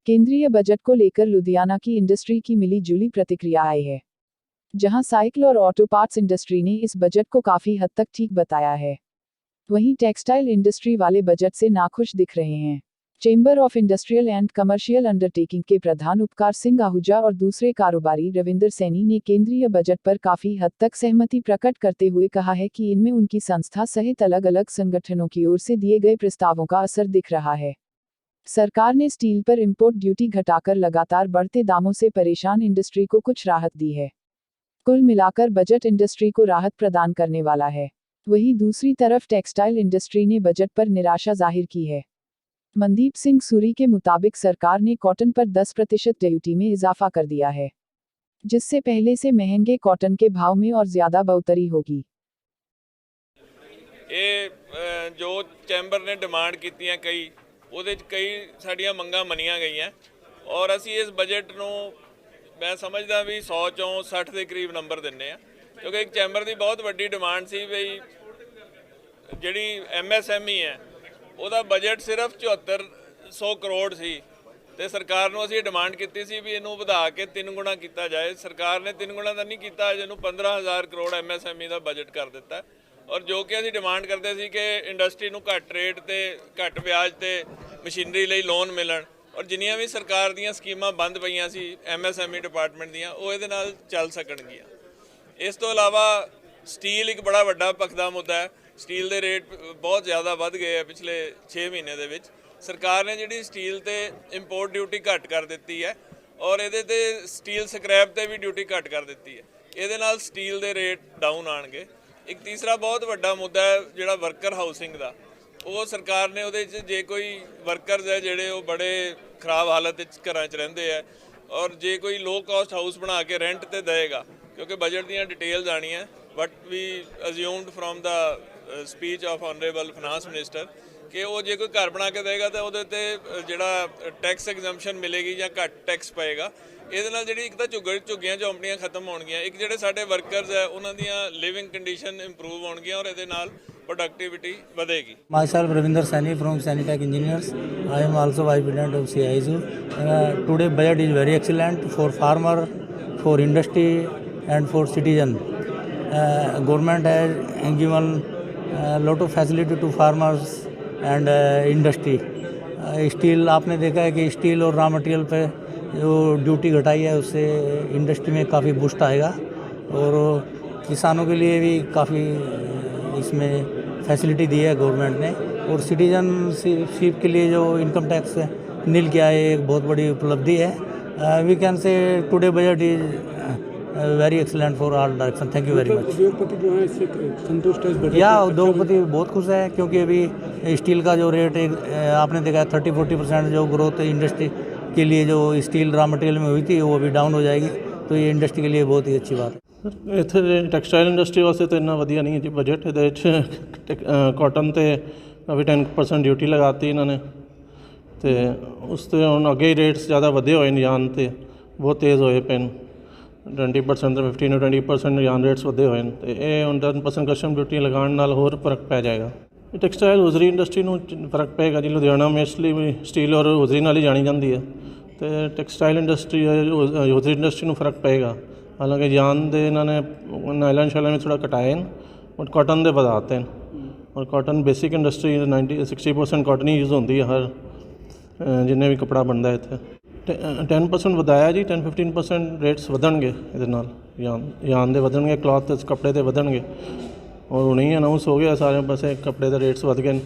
केंद्रीय बजट को लेकर लुधियाना की इंडस्ट्री की मिली जुली प्रतिक्रिया आई है, जहां साइकिल और ऑटो पार्ट्स इंडस्ट्री ने इस बजट को काफी हद तक ठीक बताया है। वहीं टेक्सटाइल इंडस्ट्री वाले बजट से नाखुश दिख रहे हैं। Chamber of industrial and commercial undertaking के प्रधान उपकार सिंह आहूजा और दूसरे कारोबारी रविंदर सैनी ने केंद्रीय बजट पर काफी हद तक सहमति प्रकट करते हुए कहा है कि इनमें उनकी संस्था सहित अलग अलग संगठनों की ओर से दिए गए प्रस्तावों का असर दिख रहा है। सरकार ने स्टील पर इंपोर्ट ड्यूटी घटाकर लगातार बढ़ते दामों से परेशान इंडस्ट्री को कुछ राहत दी है। कुल मिलाकर बजट इंडस्ट्री को राहत प्रदान करने वाला है। वहीं दूसरी तरफ टेक्सटाइल इंडस्ट्री ने बजट पर निराशा जाहिर की है। मनदीप सिंह सूरी के मुताबिक सरकार ने कॉटन पर 10% ड्यूटी में इजाफा कर दिया है, जिससे पहले से महंगे कॉटन के भाव में और ज्यादा बढ़ोतरी होगी। ये जो चैंबर ने डिमांड कीतियां कई साड़ियां मंगां मनियां गईयां और असी इस बजट नूं मैं समझदा भी 100 चों 60 के करीब नंबर दिंदे आ, क्योंकि एक चैंबर की बहुत वड्डी डिमांड सी भी जिहड़ी MSME है ਉਹਦਾ बजट सिर्फ 7400 करोड़ सी ਤੇ सरकार ਨੂੰ ਅਸੀਂ डिमांड ਕੀਤੀ ਸੀ ਵੀ ਇਹਨੂੰ ਵਧਾ ਕੇ 3 ਗੁਣਾ ਕੀਤਾ ਜਾਏ। सरकार ने 3 गुणा ਤਾਂ ਨਹੀਂ ਕੀਤਾ, ਜਿਹਨੂੰ 15000 ਕਰੋੜ MSME ਦਾ ਬਜਟ ਕਰ ਦਿੱਤਾ। ਔਰ ਜੋ ਕਿ ਅਸੀਂ डिमांड ਕਰਦੇ ਸੀ ਕਿ ਇੰਡਸਟਰੀ ਨੂੰ ਘੱਟ ਰੇਟ ਤੇ ਘੱਟ ਵਿਆਜ ਤੇ ਮਸ਼ੀਨਰੀ ਲਈ ਲੋਨ ਮਿਲਣ ਔਰ ਜਿੰਨੀਆਂ ਵੀ ਸਰਕਾਰ ਦੀਆਂ ਸਕੀਮਾਂ ਬੰਦ ਪਈਆਂ ਸੀ MSME ਡਿਪਾਰਟਮੈਂਟ ਦੀਆਂ ਉਹ ਇਹਦੇ ਨਾਲ ਚੱਲ ਸਕਣਗੀਆਂ। ਇਸ ਤੋਂ ਇਲਾਵਾ ਸਟੀਲ ਇੱਕ ਬੜਾ ਵੱਡਾ ਪਖਦਾ ਮੁੱਦਾ ਹੈ। स्टील के रेट बहुत ज़्यादा बढ़ गए हैं पिछले 6 महीने दे विच। सरकार ने जी स्टील ते इंपोर्ट ड्यूटी घट कर दी है और ये स्टील स्क्रैप ते भी ड्यूटी घट कर दी है। ये स्टील के रेट डाउन आएंगे। एक तीसरा बहुत वड्डा मुद्दा है जिहड़ा वर्कर हाउसिंग का, वो सरकार ने उहदे जे कोई वर्करस है जिहड़े वो बड़े खराब हालत घरां च रहिंदे है और जे कोई लो कॉस्ट हाउस बना के रेंट ते देगा, क्योंकि बजट दीयां डिटेल्स आनी है but we assumed from the speech of honourable finance minister कि वो जे कोई घर बना के देगा तो वो जोड़ा टैक्स एग्जम्पशन मिलेगी या घट टैक्स पाएगा। ये जी एक तो झुग्गियां झोंपड़ियां खत्म होणगियां, एक जोड़े साडे वर्करस है उन्होंने लिविंग कंडीशन इंप्रूव होणगियां और ये प्रोडक्टिविटी बढ़ेगी। Myself Ravinder Saini from Sanitech Engineers. I am also Vice President of CISU. Today budget is very excellent for farmer, for industry and for citizen. Government has given a lot of facility to farmers and industry. Steel आपने देखा है कि steel और raw material पे जो duty घटाई है उससे इंडस्ट्री में काफ़ी बूस्ट आएगा और किसानों के लिए भी काफ़ी इसमें फैसिलिटी दी है गवर्नमेंट ने। और सिटीजनशिप के लिए जो इनकम टैक्स नील किया है एक बहुत बड़ी उपलब्धि है। We can say today budget is very excellent for all direction. Thank you very much. उद्योगपति जो है इससे संतुष्ट है? या उद्योगपति बहुत खुश है क्योंकि अभी स्टील का जो रेट आपने देखा है 30-40% जो ग्रोथ इंडस्ट्री के लिए जो स्टील रॉ मटेरियल में हुई थी वो अभी डाउन हो जाएगी, तो ये इंडस्ट्री के लिए बहुत ही अच्छी बात है। इत्थे टैक्सटाइल इंडस्ट्री वास्ते तो इन्ना वधिया नहीं है जी बजट। ये कॉटन ते अभी 10% ड्यूटी लगाती इन्होंने, तो उसते हुण अगे ही रेट्स ज़्यादा वधे होए ने जान ते बहुत तेज़ होए पे 20% 15-20% जान रेट्स वधे होए तो ये हुण 10% कस्टम ड्यूटी लगाने नाल होर फर्क पै जाएगा। टैक्सटाइल हुजरी इंडस्ट्री नूं फर्क पेगा जी। लुधियाना मोस्टली स्टील और हुजरी नाल ही जानी जाती है, तो टैक्सटाइल इंडस्ट्री हुजरी इंडस्ट्री नूं फर्क पेगा। हालांकि जान दे इन्होंने नायलन शायलन में थोड़ा घटाए और कॉटन दे वधाते हैं और कॉटन बेसिक इंडस्ट्री 60% कॉटन ही यूज़ होती है हर जिन्हें भी कपड़ा बनता है इत्थे। 10% वधाया जी, 10-15% रेट्स वधणगे इहदे नाल यान दे वधणगे, क्लॉथ कपड़े दे वधणगे और हुणे ही अनाउंस हो गया सारे पासे कपड़े दे रेट्स वध गए।